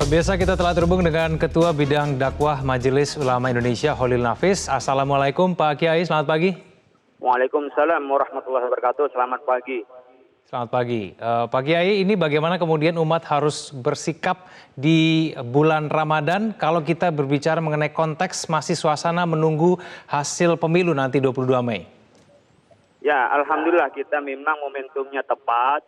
Biasa kita telah terhubung dengan Ketua Bidang Dakwah Majelis Ulama Indonesia, Holil Nafis. Assalamualaikum Pak Kiai, selamat pagi. Waalaikumsalam warahmatullahi wabarakatuh. Selamat pagi. Selamat pagi. Pak Kiai, ini bagaimana kemudian umat harus bersikap di bulan Ramadan kalau kita berbicara mengenai konteks masih suasana menunggu hasil pemilu nanti 22 Mei? Ya, alhamdulillah kita memang momentumnya tepat.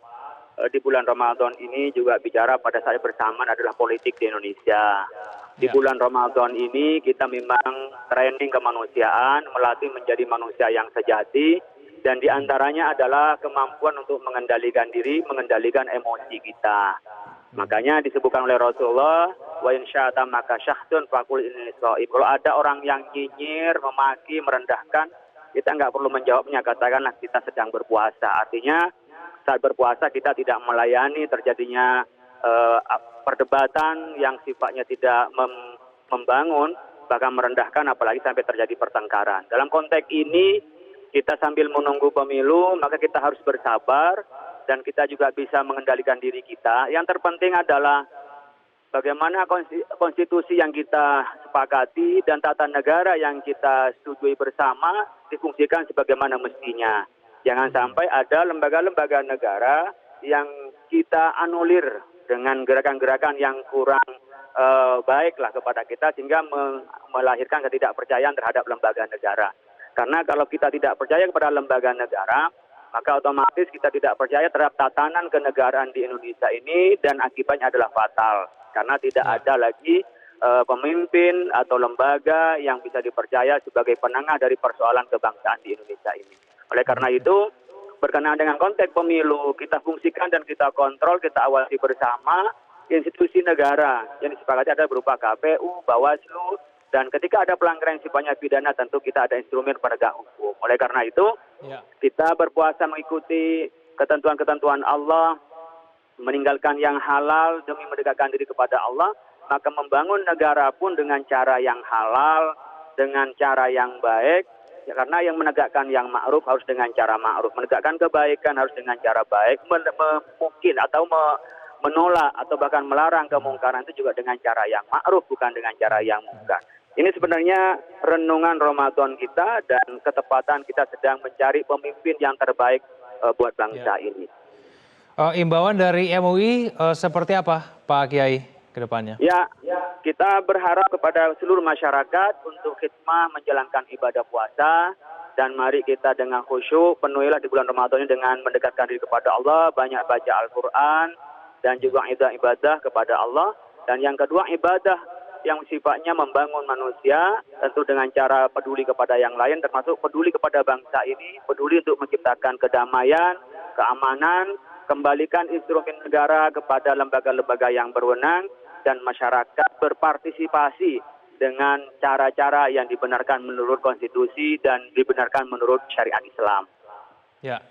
Di bulan Ramadan ini juga bicara pada saat bersamaan adalah politik di Indonesia. Di bulan Ramadan ini kita memang training kemanusiaan, melatih menjadi manusia yang sejati, dan diantaranya adalah kemampuan untuk mengendalikan diri, mengendalikan emosi kita. Makanya disebutkan oleh Rasulullah, wa in sya'ata maka syahdun faqul inni shaim. Kalau ada orang yang nyinyir, memaki, merendahkan, kita nggak perlu menjawabnya, katakanlah kita sedang berpuasa. Artinya saat berpuasa kita tidak melayani terjadinya perdebatan yang sifatnya tidak membangun, bahkan merendahkan, apalagi sampai terjadi pertengkaran. Dalam konteks ini kita sambil menunggu pemilu, maka kita harus bersabar dan kita juga bisa mengendalikan diri kita. Yang terpenting adalah bagaimana konstitusi yang kita sepakati dan tata negara yang kita setujui bersama difungsikan sebagaimana mestinya. Jangan sampai ada lembaga-lembaga negara yang kita anulir dengan gerakan-gerakan yang kurang baiklah kepada kita, sehingga melahirkan ketidakpercayaan terhadap lembaga negara. Karena kalau kita tidak percaya kepada lembaga negara, maka otomatis kita tidak percaya terhadap tatanan kenegaraan di Indonesia ini, dan akibatnya adalah fatal. Karena tidak ada lagi pemimpin atau lembaga yang bisa dipercaya sebagai penengah dari persoalan kebangsaan di Indonesia ini. Oleh karena itu, berkenaan dengan konteks pemilu, kita fungsikan dan kita kontrol, kita awasi bersama institusi negara yang disepakati ada berupa KPU, Bawaslu, dan ketika ada pelanggaran yang sifatnya pidana, tentu kita ada instrumen penegak hukum. Oleh karena itu, kita berpuasa mengikuti ketentuan-ketentuan Allah, meninggalkan yang halal demi mendekatkan diri kepada Allah, maka membangun negara pun dengan cara yang halal, dengan cara yang baik. Ya, karena yang menegakkan yang ma'ruf harus dengan cara ma'ruf, menegakkan kebaikan harus dengan cara baik, mungkin atau menolak atau bahkan melarang kemungkaran itu juga dengan cara yang ma'ruf, bukan dengan cara yang mungkar. Ini sebenarnya renungan Ramadan kita dan ketepatan kita sedang mencari pemimpin yang terbaik buat bangsa ini. Imbauan dari MUI seperti apa Pak Kiai ke depannya? Ya, kita berharap kepada seluruh masyarakat untuk khidmah menjalankan ibadah puasa, dan mari kita dengan khusyuk penuhilah di bulan Ramadan ini dengan mendekatkan diri kepada Allah, banyak baca Al-Quran dan juga ibadah kepada Allah. Dan yang kedua, ibadah yang sifatnya membangun manusia, tentu dengan cara peduli kepada yang lain, termasuk peduli kepada bangsa ini, peduli untuk menciptakan kedamaian, keamanan, kembalikan instrumen negara kepada lembaga-lembaga yang berwenang, dan masyarakat berpartisipasi dengan cara-cara yang dibenarkan menurut konstitusi dan dibenarkan menurut syariat Islam. Ya,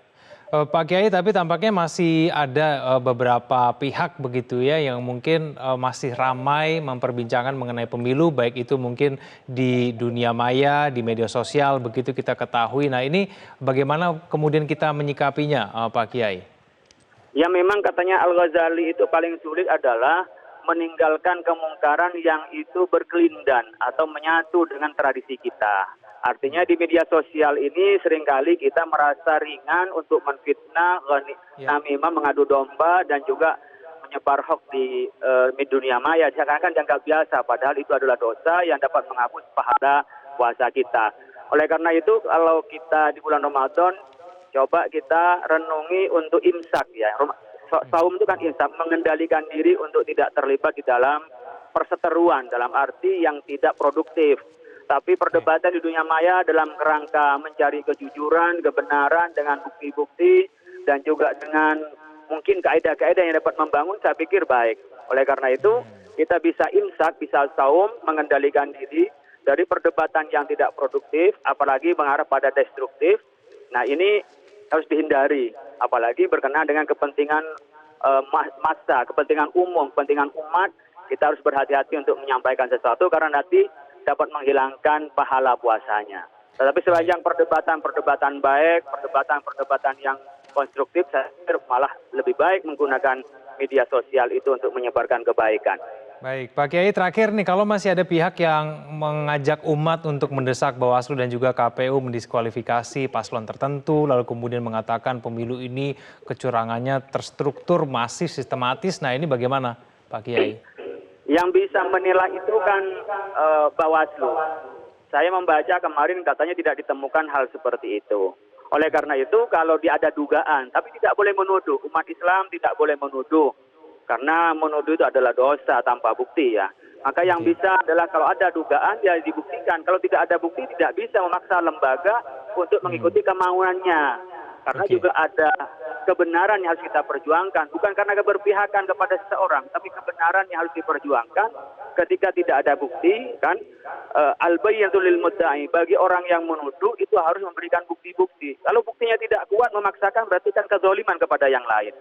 Pak Kiai, tapi tampaknya masih ada beberapa pihak begitu ya yang mungkin masih ramai memperbincangkan mengenai pemilu, baik itu mungkin di dunia maya, di media sosial, begitu kita ketahui. Nah, ini bagaimana kemudian kita menyikapinya, Pak Kiai? Ya, memang katanya Al-Ghazali itu paling sulit adalah meninggalkan kemungkaran yang itu berkelindan atau menyatu dengan tradisi kita. Artinya di media sosial ini seringkali kita merasa ringan untuk menfitnah, namimah, mengadu domba, dan juga menyebar hoax di dunia maya. Seakan-akan dianggap biasa, padahal itu adalah dosa yang dapat menghapus pahala puasa kita. Oleh karena itu, kalau kita di bulan Ramadan, coba kita renungi untuk imsak ya. Saum itu kan imsak, mengendalikan diri untuk tidak terlibat di dalam perseteruan, dalam arti yang tidak produktif. Tapi perdebatan di dunia maya dalam kerangka mencari kejujuran, kebenaran dengan bukti-bukti, dan juga dengan mungkin kaidah-kaidah yang dapat membangun, saya pikir baik. Oleh karena itu, kita bisa imsak, bisa saum, mengendalikan diri dari perdebatan yang tidak produktif, apalagi mengarah pada destruktif. Nah, ini harus dihindari, apalagi berkenaan dengan kepentingan massa, kepentingan umum, kepentingan umat. Kita harus berhati-hati untuk menyampaikan sesuatu karena nanti dapat menghilangkan pahala puasanya. Tetapi sepanjang perdebatan baik, perdebatan yang konstruktif, saya pikir malah lebih baik menggunakan media sosial itu untuk menyebarkan kebaikan. Baik, Pak Kiai terakhir nih, kalau masih ada pihak yang mengajak umat untuk mendesak Bawaslu dan juga KPU mendiskualifikasi paslon tertentu, lalu kemudian mengatakan pemilu ini kecurangannya terstruktur, masif, sistematis, nah ini bagaimana Pak Kiai? Yang bisa menilai itu kan Bawaslu. Saya membaca kemarin katanya tidak ditemukan hal seperti itu. Oleh karena itu kalau ada dugaan, tapi tidak boleh menuduh, umat Islam tidak boleh menuduh. Karena menuduh itu adalah dosa tanpa bukti ya. Maka yang bisa adalah kalau ada dugaan ya dibuktikan. Kalau tidak ada bukti tidak bisa memaksa lembaga untuk mengikuti kemauannya. Karena juga ada kebenaran yang harus kita perjuangkan. Bukan karena keberpihakan kepada seseorang, tapi kebenaran yang harus diperjuangkan ketika tidak ada bukti kan. Al-bayyinatul lil mudda'i, bagi orang yang menuduh itu harus memberikan bukti-bukti. Kalau buktinya tidak kuat memaksakan berarti kan kezaliman kepada yang lain.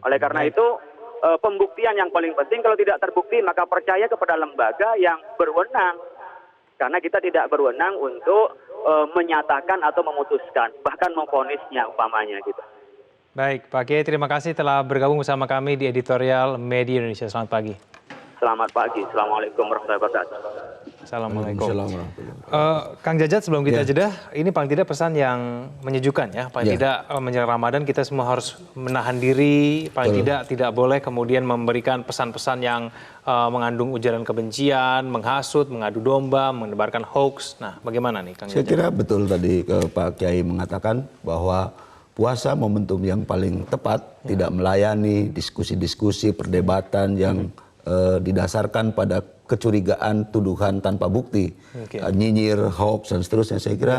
Oleh karena itu pembuktian yang paling penting, kalau tidak terbukti maka percaya kepada lembaga yang berwenang. Karena kita tidak berwenang untuk menyatakan atau memutuskan, bahkan memvonisnya umpamanya gitu. Baik, Pak Kiai terima kasih telah bergabung bersama kami di editorial Media Indonesia. Selamat pagi. Selamat pagi, Assalamualaikum warahmatullahi wabarakatuh. Assalamualaikum. Kang Jajat, sebelum kita jeda, ini paling tidak pesan yang menyejukkan ya. Paling tidak menjelang Ramadan kita semua harus menahan diri, paling tidak boleh kemudian memberikan pesan-pesan yang mengandung ujaran kebencian, menghasut, mengadu domba, menebarkan hoax. Nah, bagaimana nih Kang Jajat? Saya kira betul tadi Pak Kiai mengatakan bahwa puasa momentum yang paling tepat, tidak melayani diskusi-diskusi, perdebatan yang didasarkan pada kecurigaan, tuduhan tanpa bukti, nyinyir, hoax dan seterusnya. Saya kira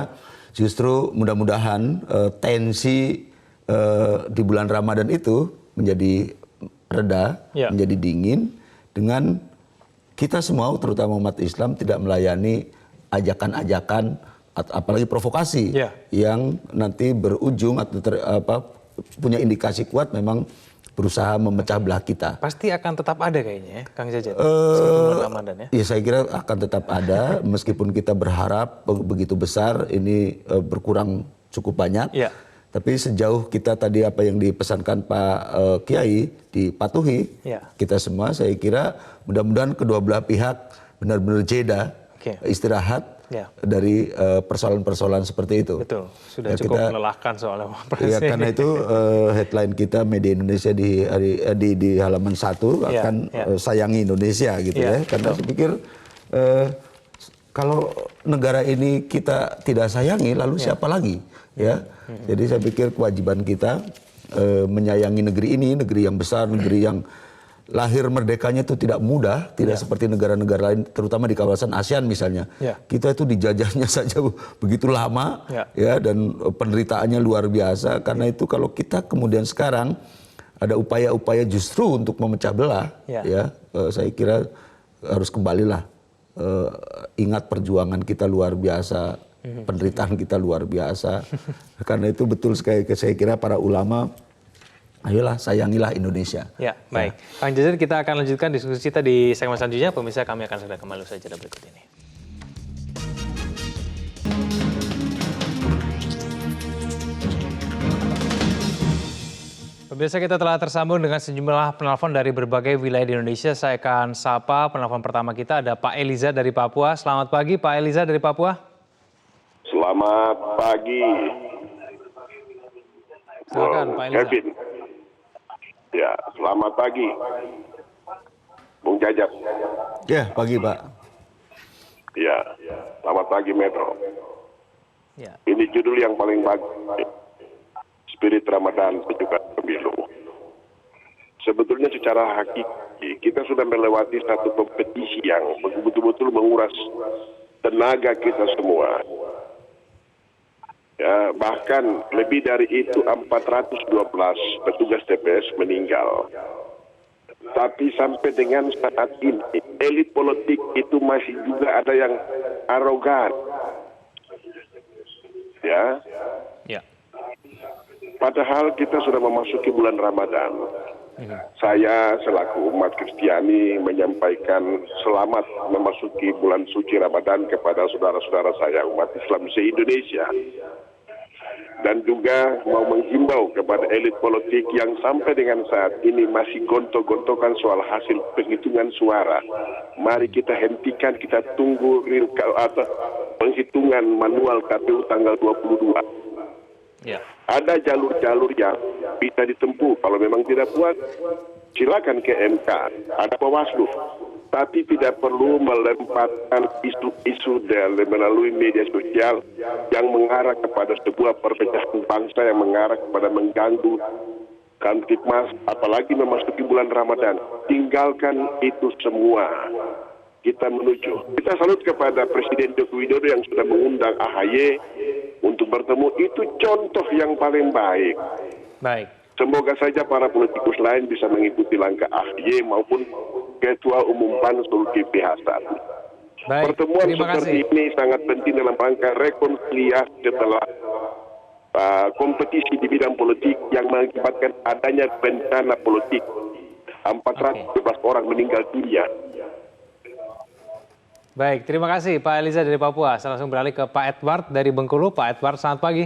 justru mudah-mudahan tensi di bulan Ramadan itu menjadi reda, menjadi dingin dengan kita semua, terutama umat Islam, tidak melayani ajakan-ajakan apalagi provokasi yang nanti berujung atau punya indikasi kuat memang berusaha memecah belah kita. Pasti akan tetap ada kayaknya ya, Kang Jajat, sebelum Ramadan ya? Ya saya kira akan tetap ada, meskipun kita berharap begitu besar ini berkurang cukup banyak. Tapi sejauh kita tadi apa yang dipesankan Pak Kiai dipatuhi, kita semua saya kira mudah-mudahan kedua belah pihak benar-benar jeda, istirahat dari persoalan-persoalan seperti itu. Betul, sudah cukup melelahkan soalnya. Ya, karena itu headline kita Media Indonesia di halaman 1 akan sayangi Indonesia gitu ya. Karena saya pikir kalau negara ini kita tidak sayangi, lalu siapa lagi ya? Jadi saya pikir kewajiban kita menyayangi negeri ini, negeri yang besar, negeri yang lahir merdekanya itu tidak mudah, tidak seperti negara-negara lain, terutama di kawasan ASEAN misalnya. Kita itu dijajahnya saja begitu lama, dan penderitaannya luar biasa. Karena itu kalau kita kemudian sekarang ada upaya-upaya justru untuk memecah belah, saya kira harus kembalilah ingat perjuangan kita luar biasa, penderitaan kita luar biasa. Karena itu betul sekali, saya kira para ulama, ayolah sayangilah Indonesia. Ya, baik. Kang Jajat, kita akan lanjutkan diskusi kita di segmen selanjutnya. Pemirsa, kami akan segera kembali saja berikut ini. Pemirsa, kita telah tersambung dengan sejumlah penelpon dari berbagai wilayah di Indonesia. Saya akan sapa penelpon pertama kita, ada Pak Eliza dari Papua. Selamat pagi Pak Eliza dari Papua. Selamat pagi. Silakan Pak Eliza. Kevin. Ya, selamat pagi, Bung Jajat. Ya, pagi Pak. Ya, selamat pagi Metro. Ya. Ini judul yang paling bagus, Spirit Ramadan Sejukan Pemilu. Sebetulnya secara hakiki kita sudah melewati satu kompetisi yang betul-betul menguras tenaga kita semua. Ya, bahkan lebih dari itu 412 petugas TPS meninggal. Tapi sampai dengan saat ini elit politik itu masih juga ada yang arogan. Ya. Padahal kita sudah memasuki bulan Ramadan. Saya selaku umat Kristiani menyampaikan selamat memasuki bulan suci Ramadan kepada saudara-saudara saya umat Islam se-Indonesia. dan juga mau menghimbau kepada elit politik yang sampai dengan saat ini masih gontok-gontokan soal hasil penghitungan suara. Mari kita hentikan, kita tunggu atau penghitungan manual KPU tanggal 22. Ya. Ada jalur-jalur yang bisa ditempuh. Kalau memang tidak puas, silakan ke MK. Ada Bawaslu. Tapi tidak perlu melemparkan isu-isu melalui media sosial yang mengarah kepada sebuah perpecahan bangsa, yang mengarah kepada mengganggu Kamtipmas, apalagi memasuki bulan Ramadan. Tinggalkan itu semua. Kita menuju. Kita salut kepada Presiden Joko Widodo yang sudah mengundang AHY untuk bertemu. Itu contoh yang paling baik. Baik. Semoga saja para politikus lain bisa mengikuti langkah AHY maupun Ketua Umum PAN Zulkifli Hasan. Baik, Pertemuan terima seperti kasih. ini sangat penting dalam rangka rekonsiliasi setelah kompetisi di bidang politik yang mengakibatkan adanya bencana politik. 412 orang meninggal dunia. Baik, terima kasih Pak Eliza dari Papua. Saya langsung beralih ke Pak Edward dari Bengkulu. Pak Edward, selamat pagi.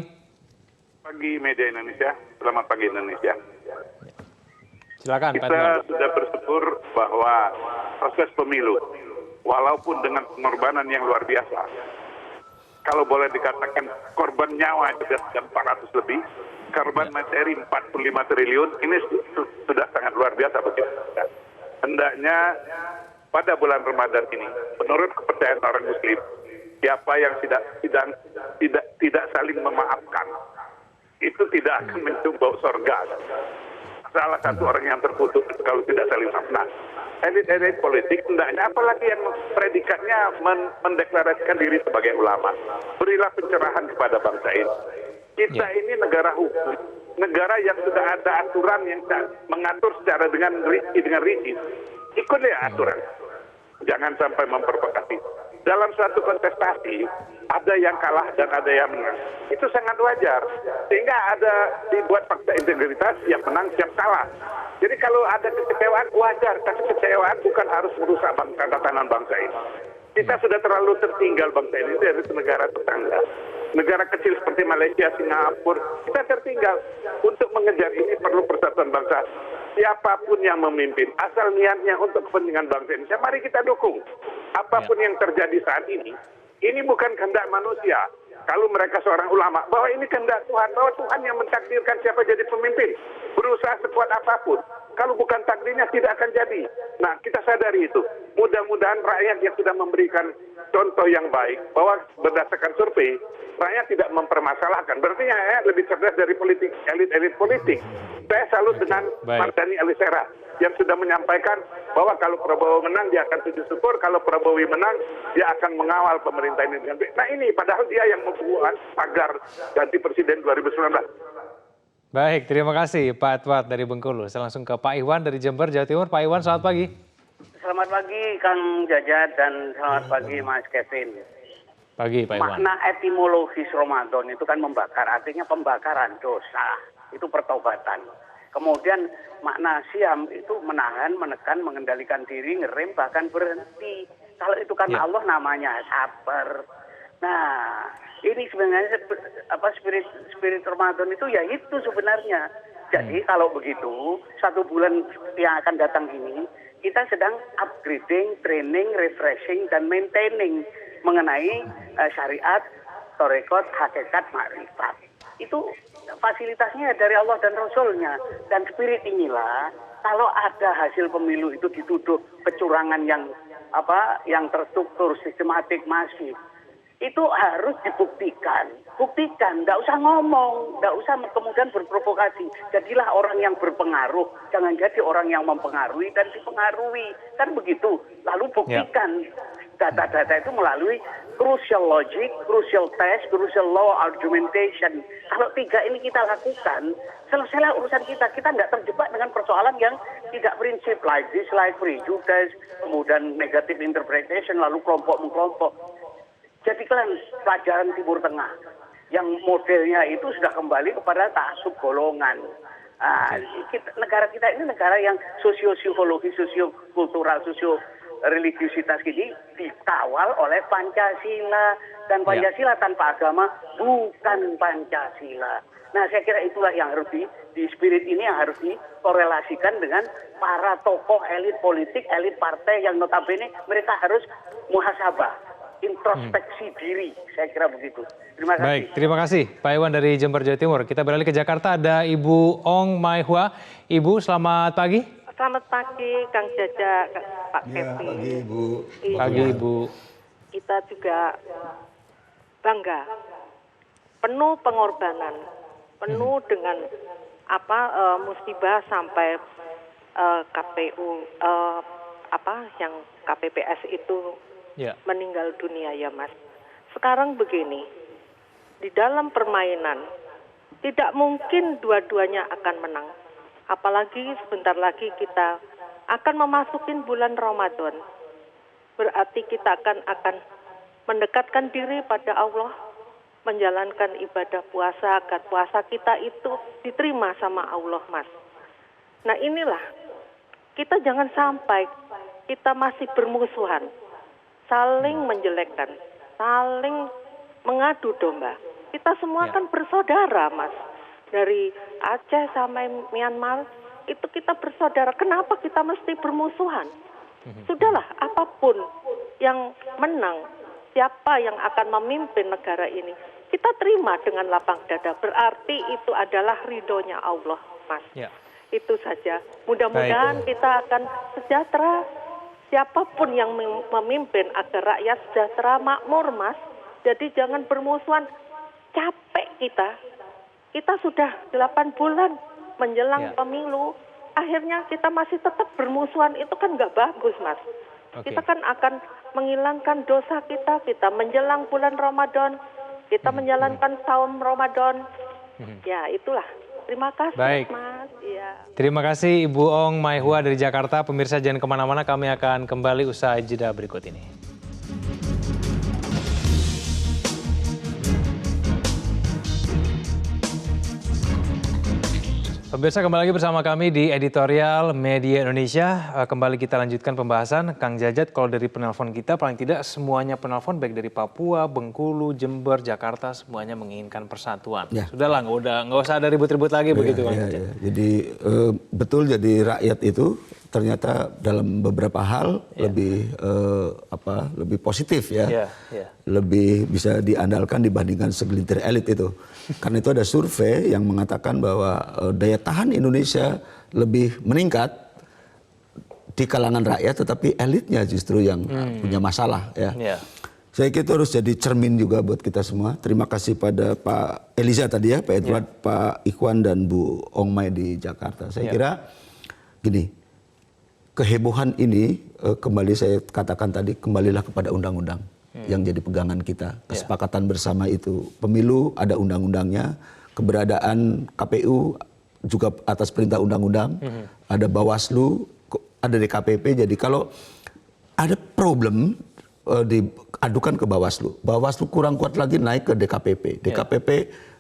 Pagi media Indonesia, selamat pagi Indonesia. Silakan Pak Kita Edward. sudah bersyukur bahwa proses pemilu, walaupun dengan pengorbanan yang luar biasa, kalau boleh dikatakan korban nyawa juga 400 lebih, korban materi 45 triliun, ini sudah sangat luar biasa bagi kita. Hendaknya pada bulan Ramadan ini, menurut kepercayaan orang Muslim, siapa yang tidak saling memaafkan, itu tidak akan mencium bau sorga. Salah satu orang yang terkutuk kalau tidak saling maafkan. Elit-elit politik hendaknya, apalagi yang predikatnya mendeklarasikan diri sebagai ulama, berilah pencerahan kepada bangsa ini. Kita ini negara hukum, negara yang sudah ada aturan yang mengatur secara dengan rinci. Ikutlah aturan. Jangan sampai memperprovokasi. Dalam suatu kontestasi, ada yang kalah dan ada yang menang. Itu sangat wajar. Sehingga ada dibuat fakta integritas, yang menang, siap kalah. Jadi kalau ada kekecewaan, wajar. Tapi kekecewaan bukan harus merusak tatanan bangsa ini. Kita sudah terlalu tertinggal bangsa ini dari negara tetangga. Negara kecil seperti Malaysia, Singapura, kita tertinggal. Untuk mengejar ini perlu persatuan bangsa. Siapapun yang memimpin, asal niatnya untuk kepentingan bangsa Indonesia, mari kita dukung. Apapun yang terjadi saat ini bukan kehendak manusia. Kalau mereka seorang ulama, bahwa ini kehendak Tuhan, bahwa Tuhan yang mentakdirkan siapa jadi pemimpin. Berusaha sekuat apapun. Kalau bukan takdirnya tidak akan jadi. Nah, kita sadari itu. Mudah-mudahan rakyat yang sudah memberikan contoh yang baik, bahwa berdasarkan survei, rakyat tidak mempermasalahkan. Berarti ya lebih cerdas dari politik, elit-elit politik. Saya salut dengan Mardhani Alisera yang sudah menyampaikan bahwa kalau Prabowo menang dia akan sujud syukur, kalau Prabowo menang dia akan mengawal pemerintah ini dengan baik. Nah ini padahal dia yang membuat agar ganti presiden 2019. Baik, terima kasih Pak Edward dari Bengkulu. Saya langsung ke Pak Iwan dari Jember, Jawa Timur. Pak Iwan, selamat pagi. Selamat pagi Kang Jajat dan selamat pagi Mas Kevin. Pagi Pak Iwan. Makna etimologis Ramadan itu kan membakar, artinya pembakaran dosa. Itu pertobatan. Kemudian makna siam itu menahan, menekan, mengendalikan diri, ngerem, bahkan berhenti. Kalau itu kan Allah namanya sabar. Nah, ini sebenarnya spirit Ramadan itu ya itu sebenarnya. Jadi kalau begitu, 1 bulan yang akan datang ini, kita sedang upgrading, training, refreshing, dan maintaining mengenai syariat, tarekat, hakikat, makrifat. Itu fasilitasnya dari Allah dan Rasulnya. Dan spirit inilah, kalau ada hasil pemilu itu dituduh kecurangan yang terstruktur, sistematik, masif, itu harus dibuktikan. Buktikan, tidak usah ngomong, tidak usah kemudian berprovokasi. Jadilah orang yang berpengaruh, jangan jadi orang yang mempengaruhi dan dipengaruhi. Kan begitu. Lalu buktikan data-data itu melalui crucial logic, crucial test, crucial law argumentation. Kalau 3 ini kita lakukan, selesailah urusan kita. Kita tidak terjebak dengan persoalan yang tidak prinsip, like this, like prejudice, kemudian negative interpretation, lalu kelompok mengkelompok. Jadikan pelajaran Timur Tengah yang modelnya itu sudah kembali kepada ta'assub golongan. Negara kita ini negara yang sosio-psikologi, sosiokultural, religiusitas ini dikawal oleh Pancasila. Dan Pancasila tanpa agama bukan Pancasila. Nah, saya kira itulah yang harus di spirit ini yang harus dikorelasikan dengan para tokoh elit politik, elit partai yang notabene mereka harus muhasabah, introspeksi diri. Saya kira begitu. Terima kasih. Baik, terima kasih Pak Iwan dari Jember, Jawa Timur. Kita beralih ke Jakarta, ada Ibu Ong Mai Hua. Ibu, selamat pagi. Selamat pagi, Kang Jaja, Pak Kevin. Pagi Ibu. Pagi Ibu. Kita juga bangga, penuh pengorbanan, penuh dengan musibah sampai KPU yang KPPS itu meninggal dunia ya Mas. Sekarang begini, di dalam permainan tidak mungkin dua-duanya akan menang. Apalagi sebentar lagi kita akan memasukin bulan Ramadan. Berarti kita akan mendekatkan diri pada Allah, menjalankan ibadah puasa agar puasa kita itu diterima sama Allah, Mas. Nah inilah, kita jangan sampai kita masih bermusuhan, saling menjelekkan, saling mengadu domba. Kita semua kan bersaudara, Mas. Dari Aceh sampai Myanmar, itu kita bersaudara. Kenapa kita mesti bermusuhan? Sudahlah, apapun yang menang, siapa yang akan memimpin negara ini, kita terima dengan lapang dada. Berarti itu adalah ridhonya Allah, Mas. Itu saja. Mudah-mudahan kita akan sejahtera. Siapapun yang memimpin agar rakyat sejahtera, makmur, Mas. Jadi jangan bermusuhan. Capek kita. Kita sudah 8 bulan menjelang pemilu. Akhirnya kita masih tetap bermusuhan. Itu kan nggak bagus, Mas. Kita kan akan menghilangkan dosa kita. Kita menjelang bulan Ramadan. Kita menjalankan saum Ramadan. Ya, itulah. Terima kasih, Mas. Ya. Terima kasih Ibu Ong Mai Hua dari Jakarta. Pemirsa jangan kemana-mana, kami akan kembali usai jeda berikut ini. Pemirsa, kembali lagi bersama kami di Editorial Media Indonesia. Kembali kita lanjutkan pembahasan. Kang Jajat, kalau dari penelpon kita paling tidak semuanya penelpon baik dari Papua, Bengkulu, Jember, Jakarta semuanya menginginkan persatuan. Sudahlah, nggak usah ada ribut-ribut lagi begitu, Kang Jajat. Jadi betul, jadi rakyat itu ternyata dalam beberapa hal lebih positif ya. Lebih bisa diandalkan dibandingkan segelintir elit itu. Karena itu ada survei yang mengatakan bahwa daya tahan Indonesia lebih meningkat di kalangan rakyat, tetapi elitnya justru yang punya masalah ya. Saya kira itu harus jadi cermin juga buat kita semua. Terima kasih pada Pak Eliza tadi ya, Pak Edward, Pak Ikhwan dan Bu Ong Mai di Jakarta. Saya kira gini, kehebohan ini kembali saya katakan tadi, kembalilah kepada undang-undang yang jadi pegangan kita. Kesepakatan bersama itu pemilu ada undang-undangnya, keberadaan KPU juga atas perintah undang-undang, ada Bawaslu, ada DKPP. Jadi kalau ada problem diadukan ke Bawaslu, Bawaslu kurang kuat lagi naik ke DKPP, DKPP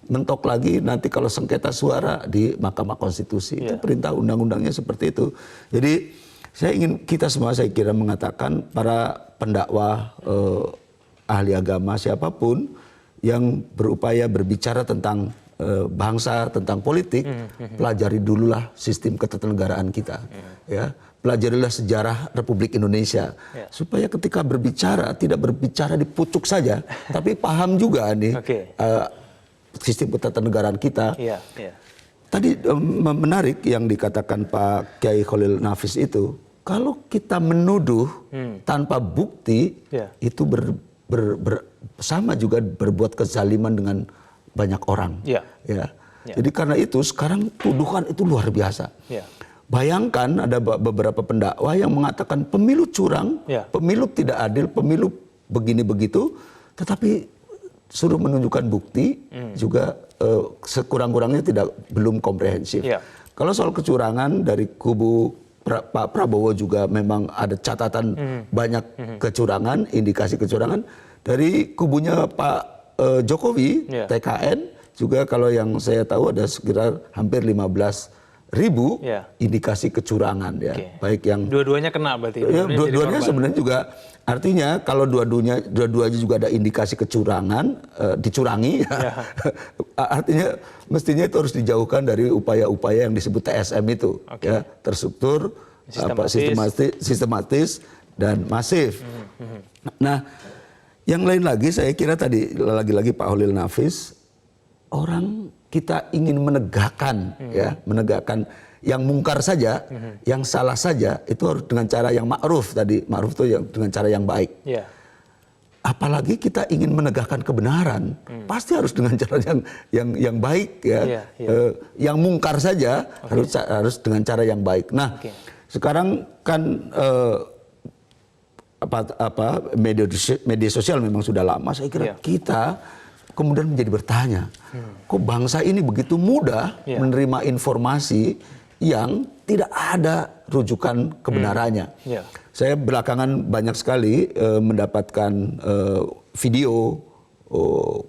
mentok lagi nanti kalau sengketa suara di Mahkamah Konstitusi. Itu perintah undang-undangnya seperti itu. Jadi saya ingin kita semua, saya kira, mengatakan para pendakwah, ahli agama siapapun yang berupaya berbicara tentang bangsa, tentang politik, pelajari dululah sistem ketatanegaraan kita, ya, pelajarilah sejarah Republik Indonesia, supaya ketika berbicara tidak berbicara di pucuk saja, tapi paham juga nih sistem ketatanegaraan kita. Tadi menarik yang dikatakan Pak Kiai Khalil Nafis itu, kalau kita menuduh tanpa bukti itu sama juga berbuat kezaliman dengan banyak orang. Jadi karena itu sekarang tuduhan itu luar biasa. Bayangkan ada beberapa pendakwa yang mengatakan pemilu curang, pemilu tidak adil, pemilu begini begitu, tetapi suruh menunjukkan bukti juga sekurang-kurangnya belum komprehensif. Kalau soal kecurangan dari kubu Pak Prabowo juga memang ada catatan banyak kecurangan, indikasi kecurangan. Dari kubunya Pak Jokowi, TKN, juga kalau yang saya tahu ada sekitar hampir 15 ribu Ya. indikasi kecurangan ya, Oke. baik yang Dua-duanya kena berarti. ya, Dua-duanya jadi dua-duanya korban. sebenarnya juga artinya kalau dua-duanya juga ada indikasi kecurangan, dicurangi, ya. Artinya mestinya itu harus dijauhkan dari upaya-upaya yang disebut TSM itu, Oke. ya, terstruktur, sistematis dan masif. Nah, yang lain lagi saya kira tadi lagi-lagi Pak Holil Nafis, orang kita ingin menegakkan, ya, menegakkan yang mungkar saja, yang salah saja itu harus dengan cara yang ma'ruf tadi, ma'ruf itu dengan cara yang baik. Ya. Apalagi kita ingin menegakkan kebenaran, pasti harus dengan cara yang baik, ya. Yang mungkar saja harus dengan cara yang baik. Nah, sekarang kan media sosial memang sudah lama. Saya kira kita kemudian menjadi bertanya, kok bangsa ini begitu mudah menerima informasi yang tidak ada rujukan kebenarannya. Saya belakangan banyak sekali mendapatkan video,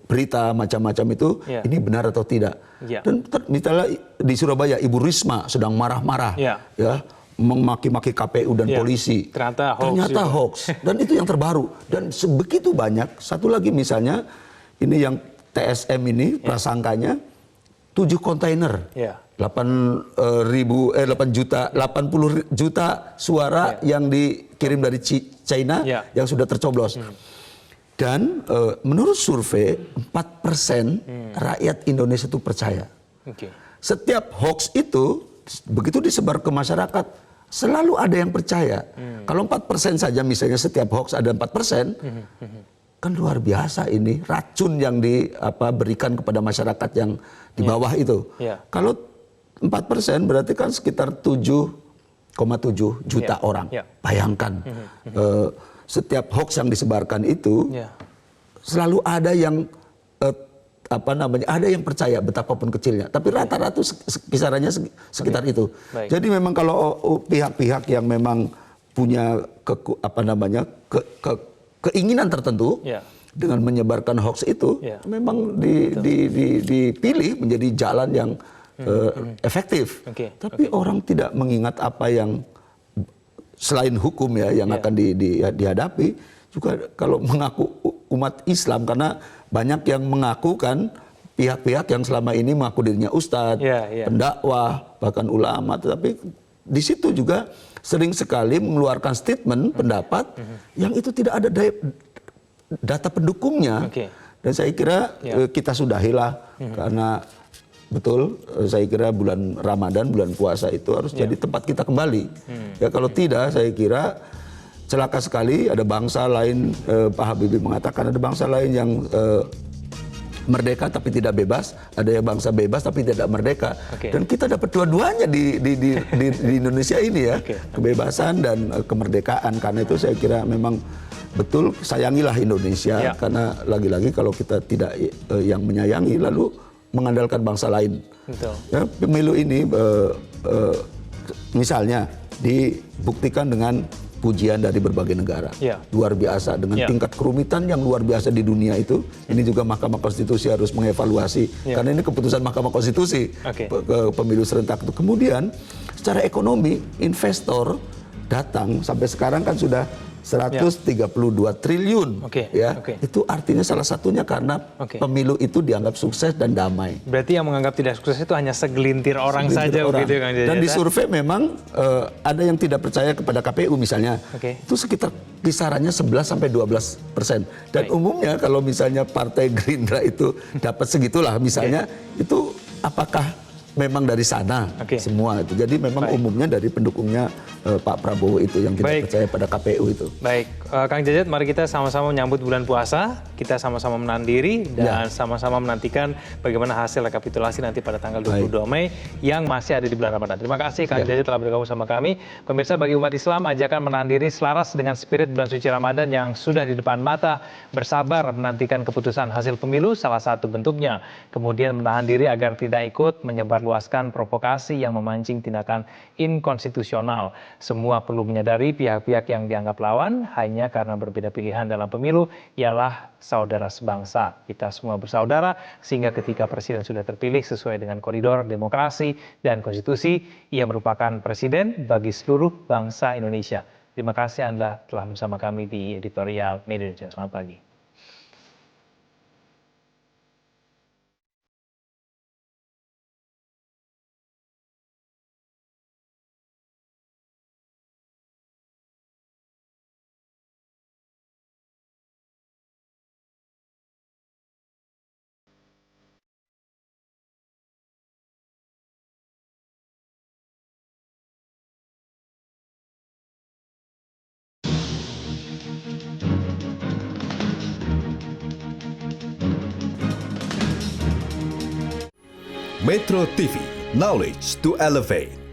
berita macam-macam itu, ini benar atau tidak. Dan misalnya di Surabaya, Ibu Risma sedang marah-marah, ya, memaki-maki KPU dan polisi. Ternyata hoax. Dan itu yang terbaru. Dan sebegitu banyak. Satu lagi misalnya, ini yang TSM ini, prasangkanya, 7 kontainer. 80 juta suara yang dikirim dari China yang sudah tercoblos. Dan menurut survei 4% rakyat Indonesia itu percaya. Setiap hoax itu begitu disebar ke masyarakat selalu ada yang percaya. Kalau 4% saja misalnya setiap hoax ada 4%, kan luar biasa ini racun yang diberikan kepada masyarakat yang di bawah itu. Kalau 4% berarti kan sekitar 7,7 juta orang. Bayangkan setiap hoax yang disebarkan itu selalu ada yang ada yang percaya betapapun kecilnya. Tapi rata-rata kisarannya sekitar itu. Jadi memang kalau pihak-pihak yang memang punya keinginan tertentu dengan menyebarkan hoax itu memang dipilih menjadi jalan yang efektif. Tapi orang tidak mengingat apa yang selain hukum yang akan dihadapi juga kalau mengaku umat Islam, karena banyak yang mengaku kan pihak-pihak yang selama ini mengaku dirinya ustadz, pendakwah, bahkan ulama, tetapi di situ juga sering sekali mengeluarkan statement pendapat yang itu tidak ada data pendukungnya. Dan saya kira kita sudahilah karena betul saya kira bulan Ramadan, bulan puasa itu harus jadi tempat kita kembali. Ya kalau tidak saya kira celaka sekali ada bangsa lain, Pak Habibie mengatakan ada bangsa lain yang merdeka tapi tidak bebas, ada yang bangsa bebas tapi tidak merdeka. Dan kita dapat dua-duanya di Indonesia ini ya, kebebasan dan kemerdekaan. Karena itu saya kira memang betul sayangilah Indonesia, karena lagi-lagi kalau kita tidak yang menyayangi lalu mengandalkan bangsa lain. Ya, pemilu ini misalnya dibuktikan dengan pujian dari berbagai negara. Luar biasa dengan tingkat kerumitan yang luar biasa di dunia itu. Ini juga Mahkamah Konstitusi harus mengevaluasi karena ini keputusan Mahkamah Konstitusi pemilu serentak itu. Kemudian secara ekonomi investor datang sampai sekarang kan sudah 132 triliun. Itu artinya salah satunya karena pemilu itu dianggap sukses dan damai. Berarti yang menganggap tidak sukses itu hanya segelintir orang saja begitu Kang Jajat. Dan di survei memang ada yang tidak percaya kepada KPU misalnya. Itu sekitar kisarannya 11-12%. Dan umumnya kalau misalnya Partai Gerindra itu dapat segitulah misalnya, itu apakah memang dari sana semua itu. Jadi memang umumnya dari pendukungnya Pak Prabowo itu yang tidak percaya pada KPU itu. Baik, Kang Jajat, mari kita sama-sama menyambut bulan puasa, kita sama-sama menahan diri dan sama-sama menantikan bagaimana hasil rekapitulasi nanti pada tanggal 22 Mei yang masih ada di bulan Ramadan. Terima kasih Kang Jajat telah bergabung sama kami. Pemirsa, bagi umat Islam, ajakan menahan diri selaras dengan spirit bulan suci Ramadan yang sudah di depan mata, bersabar menantikan keputusan hasil pemilu salah satu bentuknya. Kemudian menahan diri agar tidak ikut menyebar menyebarluaskan provokasi yang memancing tindakan inkonstitusional. Semua perlu menyadari pihak-pihak yang dianggap lawan hanya karena berbeda pilihan dalam pemilu ialah saudara sebangsa. Kita semua bersaudara sehingga ketika presiden sudah terpilih sesuai dengan koridor demokrasi dan konstitusi, ia merupakan presiden bagi seluruh bangsa Indonesia. Terima kasih Anda telah bersama kami di editorial Media Indonesia. Selamat pagi. Metro TV, knowledge to elevate.